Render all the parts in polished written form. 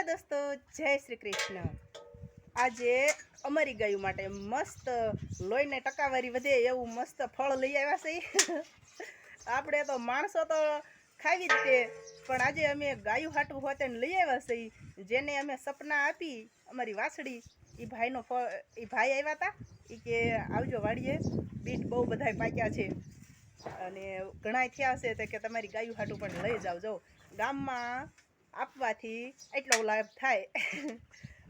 દોસ્તો, જય શ્રી કૃષ્ણ। આજે અમારી ગાયું માટે મસ્ત લોહીને ટકાવારી વધે એવું મસ્ત ફળ લઈ આવ્યા છે। આપણે તો માણસો તો ખાવી જ તે, પણ આજે અમે ગાયું હાટું હોતે લઈ આવ્યા છે। જેને અમે સપના આપી અમારી વાછડી, એ ભાઈનો ફળ, એ ભાઈ આવ્યા હતા। એ કે આવજો વાડીએ, બીટ બહુ બધાય પાક્યા છે અને ઘણાય થયા છે, તો કે તમારી ગાયું હાટું પણ લઈ જાવ। જો ગામમાં આપવાથી એટલો લાભ થાય।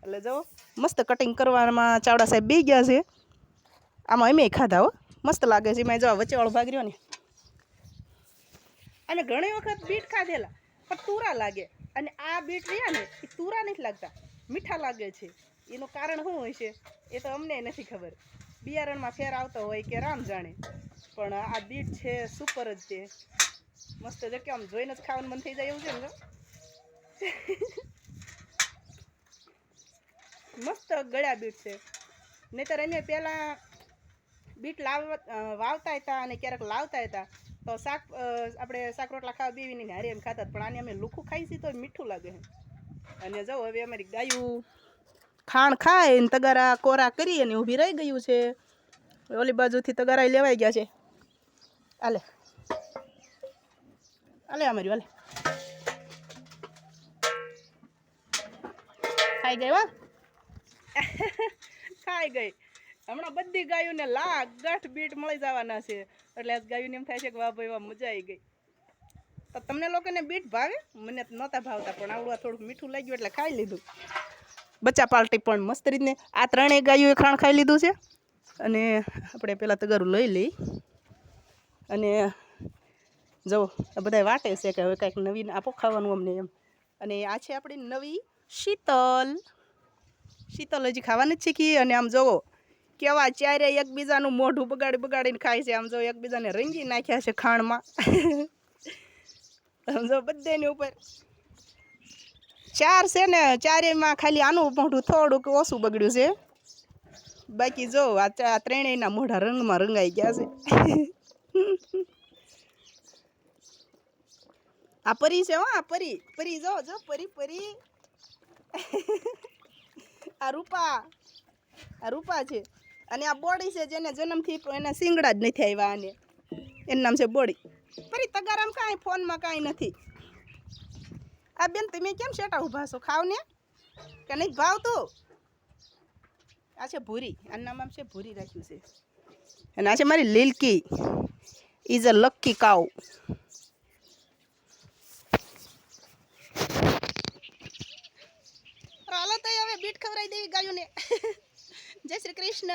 એટલે જો મસ્ત કટિંગ કરવામાં ચાવડા સાહેબ બી ગયા છે। આમાં અમે ખાધા હો, મસ્ત લાગે છે। એમાં જો વચ્ચેવાળો ભાગ રહ્યો ને, અમે ઘણી વખત બીટ ખાધેલા પણ તુરા લાગે, અને આ બીટ રહ્યા ને એ તુરા નથી લાગતા, મીઠા લાગે છે। એનું કારણ શું હોય છે એ તો અમને નથી ખબર। બિયારણમાં ફેર આવતો હોય કે રામ જાણે, પણ આ બીટ છે સુપર જ છે। મસ્ત જો કે આમ જોઈને જ ખાવાનું મન થઈ જાય એવું છે ને। મસ્ત ગળ્યા બીટ છે। નહીતર અમે પહેલાં બીટ વાવતા હતા અને ક્યારેક લાવતા હતા તો શાક, આપણે શાક રોટલા ખાવા બેવીને હારે એમ ખાતા, પણ આને અમે લુખું ખાઈ છીએ તો મીઠું લાગે છે। અને જો હવે અમારી ગાયું ખાણ ખાય ને તગારા કોરા કરી અને ઊભી રહી ગયું છે। ઓલી બાજુથી તગારા લેવાઈ ગયા છે। આલે આલે અમારી વાલે ખાઈ ગઈ, હો ખાઈ ગઈ। હમણાં બધી ગાયોને લાગઠ બીટ મળી જવાના છે, એટલે ગાયોને એમ થાય છે કે વાહ ભાઈ વાહ, મજા આવી ગઈ। તો તમને લોકોને બીટ ભાવે? મને નહોતા ભાવતા, પણ આવડું થોડુંક મીઠું લાગ્યું એટલે ખાઈ લીધું। બચ્ચા પાર્ટી પણ મસ્ત રીતને આ ત્રણેય ગાયોએ ખાણ ખાઈ લીધું છે। અને આપણે પહેલાં તગારું લઈ લઈ, અને જો બધા વાટે છે કે હવે કાંઈક નવીન આપો ખાવાનું અમને એમ। અને આ છે આપણી નવી શીતલ। શીતલ હજી ખાવાની જ શીખી, અને આમ જોવો કેવા ચારે એકબીજાનું મોઢું બગાડીને ખાય છે। આમ જો એકબીજાને રંગી નાખ્યા છે ખાણમાં। જો બધાની ઉપર ચાર છે ને, ચારેયમાં ખાલી આનું મોઢું થોડુંક ઓછું બગડ્યું છે, બાકી જો આ ત્રણેયના મોઢા રંગમાં રંગાઈ ગયા છે। આ પરી છે હો, આ પરી પરી જો જો પરી પરી। આ રૂપા છે, અને આ બોડી છે જેને જન્મથી એના શિંગડા જ નથી આવ્યા આને, એનું નામ છે બોડી। પરી તગારામ કાંઈ ફોનમાં કાંઈ નથી। આ બેન તમે કેમ શેટા ઊભા છો? ખાવ ને કે નહીં ભાવતું? આ છે ભૂરી, આનું નામ છે ભૂરી રાખ્યું છે। અને આ છે મારી લીલકી, ઇઝ અ લકી કાઉ। હાલો તો હવે બીટ ખવડાવી દેવી ગાયોને। જય શ્રી કૃષ્ણ।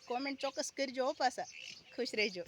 કોમેન્ટ ચોક્કસ કરજો હો, પાછા ખુશ રહેજો।